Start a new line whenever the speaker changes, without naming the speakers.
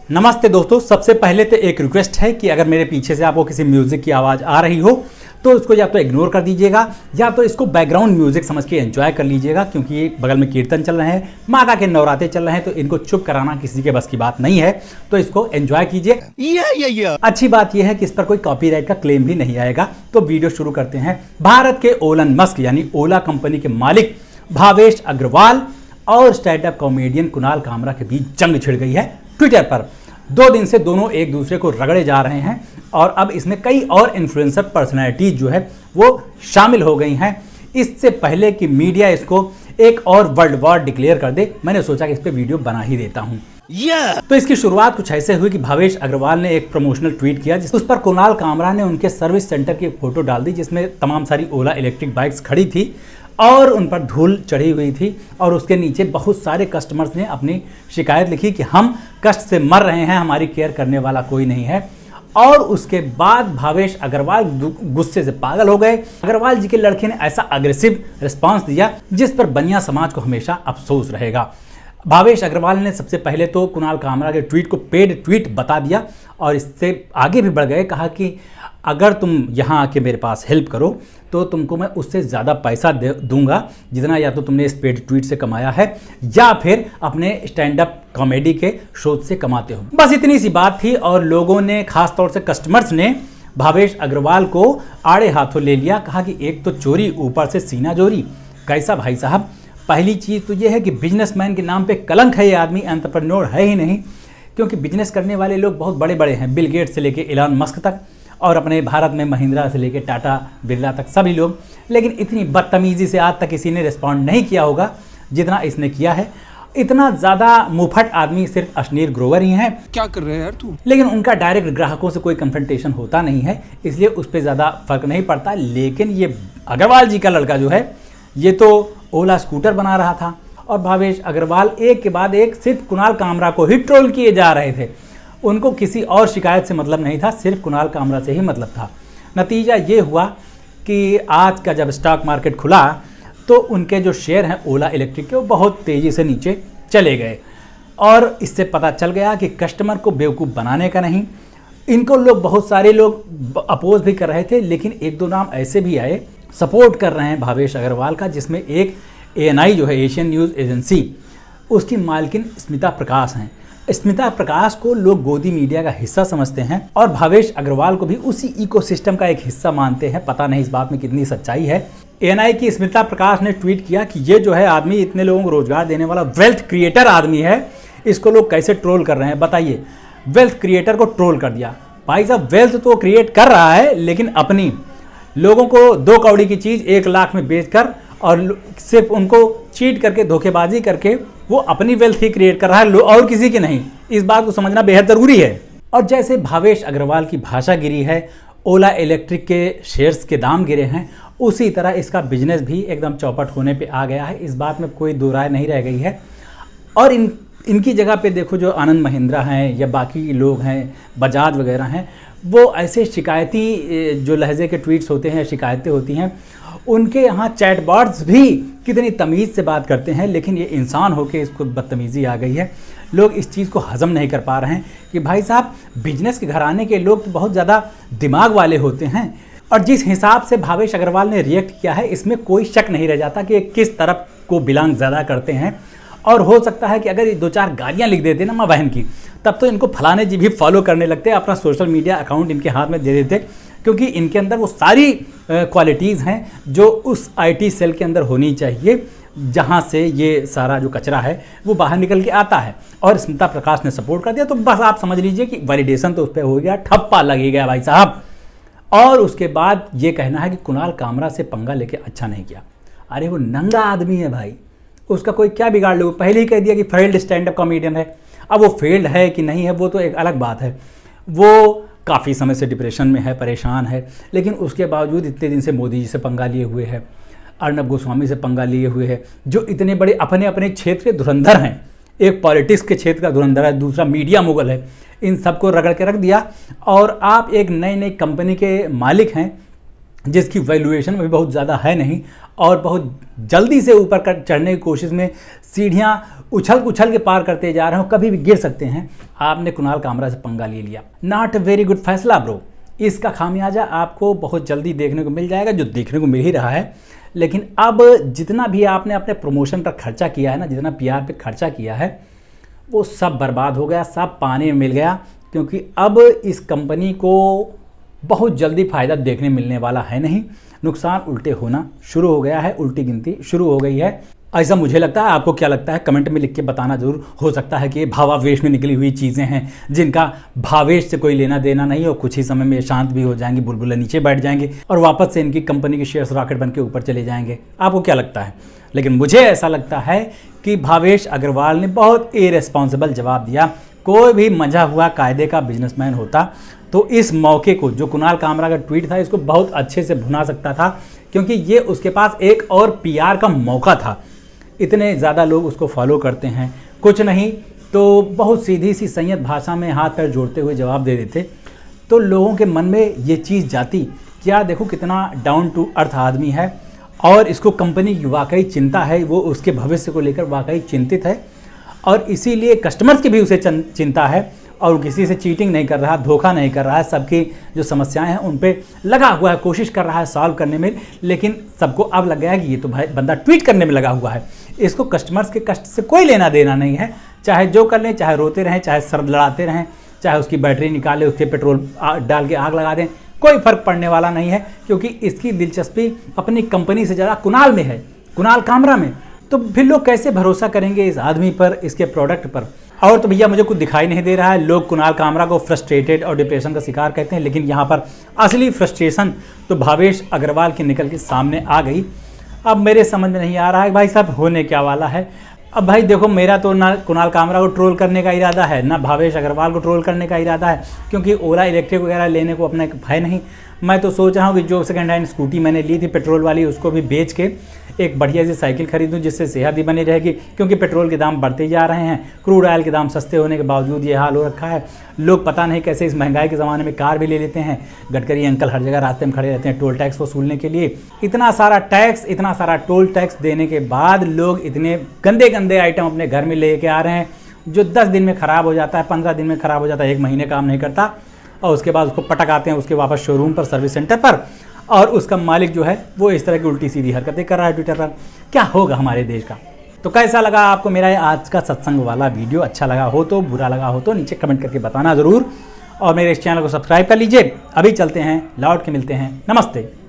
नमस्ते दोस्तों, सबसे पहले तो एक रिक्वेस्ट है कि अगर मेरे पीछे से आपको किसी म्यूजिक की आवाज़ आ रही हो तो इसको या तो इग्नोर कर दीजिएगा या तो इसको बैकग्राउंड म्यूजिक समझ के एंजॉय कर लीजिएगा, क्योंकि ये बगल में कीर्तन चल रहे हैं, माता के नवरात्रे चल रहे हैं, तो इनको चुप कराना किसी के बस की बात नहीं है। तो इसको एंजॉय कीजिए। अच्छी बात यह है कि इस पर कोई कॉपीराइट का क्लेम भी नहीं आएगा। तो वीडियो शुरू करते हैं। भारत के ओलन मस्क यानी ओला कंपनी के मालिक भावेश अग्रवाल और stand up comedian Kunal Kamra के बीच जंग छिड़ गई है ट्विटर पर। 2 दिन से दोनों एक दूसरे को रगड़े जा रहे हैं और अब इसमें कई और इन्फ्लुएंसर पर्सनैलिटीज जो है वो शामिल हो गई हैं। इससे पहले कि मीडिया इसको एक और वर्ल्ड वॉर डिक्लेयर कर दे, मैंने सोचा कि इस पे वीडियो बना ही देता हूं। तो इसकी शुरुआत कुछ ऐसे हुई कि भावेश अग्रवाल ने एक प्रमोशनल ट्वीट किया उस पर कुणाल कामरा ने उनके सर्विस सेंटर की एक फोटो डाल दी, जिसमें तमाम सारी ओला इलेक्ट्रिक बाइक्स खड़ी थी और उन पर धूल चढ़ी हुई थी और उसके नीचे बहुत सारे कस्टमर्स ने अपनी शिकायत लिखी कि हम कष्ट से मर रहे हैं, हमारी केयर करने वाला कोई नहीं है। और उसके बाद भावेश अग्रवाल गुस्से से पागल हो गए। अग्रवाल जी के लड़के ने ऐसा अग्रेसिव रिस्पांस दिया जिस पर बनिया समाज को हमेशा अफसोस रहेगा। भावेश अग्रवाल ने सबसे पहले तो कुणाल कामरा के ट्वीट को पेड ट्वीट बता दिया और इससे आगे भी बढ़ गए। कहा कि अगर तुम यहाँ आके मेरे पास हेल्प करो तो तुमको मैं उससे ज़्यादा पैसा दूंगा जितना या तो तुमने इस पेड ट्वीट से कमाया है या फिर अपने स्टैंड अप कॉमेडी के शो से कमाते हो। बस इतनी सी बात थी और लोगों ने, खास तौर से कस्टमर्स ने, भावेश अग्रवाल को आड़े हाथों ले लिया। कहा कि एक तो चोरी, ऊपर से सीना जोरी। कैसा भाई साहब? पहली चीज़ तो ये है कि बिजनेसमैन के नाम पे कलंक है ये आदमी, एंटरप्रेन्योर है ही नहीं, क्योंकि बिजनेस करने वाले लोग बहुत बड़े बड़े हैं, बिल गेट्स से लेके एलन मस्क तक, और अपने भारत में महिंद्रा से लेके टाटा बिरला तक सभी लोग। लेकिन इतनी बदतमीज़ी से आज तक किसी ने रिस्पॉन्ड नहीं किया होगा जितना इसने किया है। इतना ज़्यादा मुफट आदमी सिर्फ अश्नीर ग्रोवर ही हैं।
क्या कर रहे हैं यार तू?
लेकिन उनका डायरेक्ट ग्राहकों से कोई कन्फ्रंटेशन होता नहीं है, इसलिए उस पर ज़्यादा फर्क नहीं पड़ता। लेकिन ये अग्रवाल जी का लड़का जो है ये तो ओला स्कूटर बना रहा था और भावेश अग्रवाल एक के बाद एक सिर्फ कुणाल कामरा को ही ट्रोल किए जा रहे थे। उनको किसी और शिकायत से मतलब नहीं था, सिर्फ कुणाल कामरा से ही मतलब था। नतीजा ये हुआ कि आज का जब स्टॉक मार्केट खुला तो उनके जो शेयर हैं ओला इलेक्ट्रिक के, वो बहुत तेज़ी से नीचे चले गए और इससे पता चल गया कि कस्टमर को बेवकूफ़ बनाने का नहीं। इनको लोग, बहुत सारे लोग अपोज भी कर रहे थे, लेकिन 1-2 नाम ऐसे भी आए सपोर्ट कर रहे हैं भावेश अग्रवाल का, जिसमें एक ANI जो है एशियन न्यूज़ एजेंसी, उसकी मालकिन स्मिता प्रकाश हैं। स्मिता प्रकाश को लोग गोदी मीडिया का हिस्सा समझते हैं और भावेश अग्रवाल को भी उसी इकोसिस्टम का एक हिस्सा मानते हैं। पता नहीं इस बात में कितनी सच्चाई है। ANI की स्मिता प्रकाश ने ट्वीट किया कि ये जो है आदमी इतने लोगों को रोजगार देने वाला वेल्थ क्रिएटर आदमी है, इसको लोग कैसे ट्रोल कर रहे हैं बताइए। वेल्थ क्रिएटर को ट्रोल कर दिया। भाई साहब, वेल्थ तो क्रिएट कर रहा है लेकिन अपनी, लोगों को 2 कौड़ी की चीज़ 1 लाख में बेचकर और सिर्फ उनको चीट करके, धोखेबाजी करके वो अपनी वेल्थ ही क्रिएट कर रहा है और किसी की नहीं। इस बात को समझना बेहद ज़रूरी है। और जैसे भावेश अग्रवाल की भाषा गिरी है, ओला इलेक्ट्रिक के शेयर्स के दाम गिरे हैं, उसी तरह इसका बिजनेस भी एकदम चौपट होने पे आ गया है। इस बात में कोई दो राय नहीं रह गई है। और इनकी जगह पे देखो जो आनंद महिंद्रा हैं या बाकी लोग हैं, बजाज वगैरह हैं, वो ऐसे शिकायती जो लहजे के ट्वीट्स होते हैं, शिकायतें होती हैं, उनके यहाँ चैटबॉट्स भी कितनी तमीज़ से बात करते हैं, लेकिन ये इंसान होके इसको बदतमीज़ी आ गई है। लोग इस चीज़ को हज़म नहीं कर पा रहे हैं कि भाई साहब, बिजनेस के घराने के लोग तो बहुत ज़्यादा दिमाग वाले होते हैं और जिस हिसाब से भावेश अग्रवाल ने रिएक्ट किया है इसमें कोई शक नहीं रह जाता कि किस तरफ को बिलोंग ज़्यादा करते हैं। और हो सकता है कि अगर ये 2-4 गालियाँ लिख देते ना माँ बहन की, तब तो इनको फलाने जी भी फॉलो करने लगते, अपना सोशल मीडिया अकाउंट इनके हाथ में दे देते, क्योंकि इनके अंदर वो सारी क्वालिटीज़ हैं जो उस IT सेल के अंदर होनी चाहिए, जहाँ से ये सारा जो कचरा है वो बाहर निकल के आता है। और स्मिता प्रकाश ने सपोर्ट कर दिया तो बस आप समझ लीजिए कि वैलिडेशन तो उस पर हो गया, ठप्पा लग गया भाई साहब। और उसके बाद ये कहना है कि कुणाल कामरा से पंगा लेके अच्छा नहीं किया। अरे वो नंगा आदमी है भाई, उसका कोई क्या बिगाड़ लो। पहले ही कह दिया कि फेल्ड स्टैंड अप कॉमेडियन है। अब वो फेल्ड है कि नहीं है वो तो एक अलग बात है। वो काफ़ी समय से डिप्रेशन में है, परेशान है, लेकिन उसके बावजूद इतने दिन से मोदी जी से पंगा लिए हुए है, अर्नब गोस्वामी से पंगा लिए हुए है, जो इतने बड़े अपने अपने क्षेत्र के धुरंधर हैं। एक पॉलिटिक्स के क्षेत्र का धुरंधर है, दूसरा मीडिया मुगल है। इन सबको रगड़ के रख दिया और आप एक नई कंपनी के मालिक हैं जिसकी वैल्यूएशन में भी बहुत ज़्यादा है नहीं और बहुत जल्दी से ऊपर चढ़ने की कोशिश में सीढ़ियाँ उछल के पार करते जा रहे हो, कभी भी गिर सकते हैं। आपने कुणाल कामरा से पंगा ले लिया। नॉट वेरी गुड फैसला ब्रो। इसका खामियाजा आपको बहुत जल्दी देखने को मिल जाएगा, जो देखने को मिल ही रहा है। लेकिन अब जितना भी आपने अपने प्रमोशन पर खर्चा किया है ना, जितना PR पे खर्चा किया है, वो सब बर्बाद हो गया, सब पानी में मिल गया। क्योंकि अब इस कंपनी को बहुत जल्दी फ़ायदा देखने मिलने वाला है नहीं, नुकसान उल्टे होना शुरू हो गया है, उल्टी गिनती शुरू हो गई है। ऐसा मुझे लगता है। आपको क्या लगता है कमेंट में लिख के बताना ज़रूर। हो सकता है कि ये भावावेश में निकली हुई चीज़ें हैं जिनका भावेश से कोई लेना देना नहीं, और कुछ ही समय में शांत भी हो जाएंगी, बुलबुलें नीचे बैठ जाएंगे और वापस से इनकी कंपनी के शेयर्स रॉकेट बन के ऊपर चले जाएंगे। आपको क्या लगता है? लेकिन मुझे ऐसा लगता है कि भावेश अग्रवाल ने बहुत इरेस्पॉन्सिबल जवाब दिया। कोई भी मंझा हुआ कायदे का बिजनेसमैन होता तो इस मौके को, जो कुणाल कामरा का ट्वीट था, इसको बहुत अच्छे से भुना सकता था, क्योंकि ये उसके पास एक और PR का मौका था। इतने ज़्यादा लोग उसको फॉलो करते हैं, कुछ नहीं तो बहुत सीधी सी संयत भाषा में हाथ पैर जोड़ते हुए जवाब दे देते, तो लोगों के मन में ये चीज़ जाती कि यार देखो कितना डाउन टू अर्थ आदमी है और इसको कंपनी की वाकई चिंता है, वो उसके भविष्य को लेकर वाकई चिंतित है और इसीलिए कस्टमर्स की भी उसे चिंता है और किसी से चीटिंग नहीं कर रहा, धोखा नहीं कर रहा है, सबकी जो समस्याएं हैं उन पे लगा हुआ है, कोशिश कर रहा है सॉल्व करने में। लेकिन सबको अब लग गया है कि ये तो भाई बंदा ट्वीट करने में लगा हुआ है, इसको कस्टमर्स के कष्ट से कोई लेना देना नहीं है। चाहे जो कर लें, चाहे रोते रहें, चाहे सर लड़ाते रहें, चाहे उसकी बैटरी निकाले, उसके पेट्रोल डाल के आग लगा दें, कोई फर्क पड़ने वाला नहीं है, क्योंकि इसकी दिलचस्पी अपनी कंपनी से ज़्यादा कुणाल में है, कुणाल कामरा में। तो फिर लोग कैसे भरोसा करेंगे इस आदमी पर, इसके प्रोडक्ट पर? और तो भैया मुझे कुछ दिखाई नहीं दे रहा है। लोग कुणाल कामरा को फ्रस्ट्रेटेड और डिप्रेशन का शिकार कहते हैं, लेकिन यहाँ पर असली फ्रस्ट्रेशन तो भावेश अग्रवाल की निकल के सामने आ गई। अब मेरे समझ में नहीं आ रहा है भाई साहब होने क्या वाला है। अब भाई देखो, मेरा तो ना कुणाल कामरा को ट्रोल करने का इरादा है, ना भावेश अग्रवाल को ट्रोल करने का इरादा है, क्योंकि ओला इलेक्ट्रिक वगैरह लेने को अपना है नहीं। मैं तो सोच रहा हूँ कि जो सेकंड हैंड स्कूटी मैंने ली थी पेट्रोल वाली, उसको भी बेच के एक बढ़िया सी साइकिल खरीदूं, जिससे सेहत भी बनी रहेगी, क्योंकि पेट्रोल के दाम बढ़ते जा रहे हैं। क्रूड ऑयल के दाम सस्ते होने के बावजूद ये हाल हो रखा है। लोग पता नहीं कैसे इस महंगाई के ज़माने में कार भी ले लेते हैं। गडकरी अंकल हर जगह रास्ते में खड़े रहते हैं टोल टैक्स वसूलने के लिए। इतना सारा टैक्स, इतना सारा टोल टैक्स देने के बाद लोग इतने गंदे गंदे आइटम अपने घर में लेके आ रहे हैं, जो 10 दिन में ख़राब हो जाता है, 15 दिन में ख़राब हो जाता है, 1 महीने काम नहीं करता, और उसके बाद उसको पटक आते हैं उसके वापस शोरूम पर, सर्विस सेंटर पर, और उसका मालिक जो है वो इस तरह की उल्टी सीधी हरकतें कर रहा है ट्विटर पर। क्या होगा हमारे देश का? तो कैसा लगा आपको मेरा ये आज का सत्संग वाला वीडियो? अच्छा लगा हो तो, बुरा लगा हो तो नीचे कमेंट करके बताना ज़रूर, और मेरे इस चैनल को सब्सक्राइब कर लीजिए। अभी चलते हैं, लौट के मिलते हैं। नमस्ते।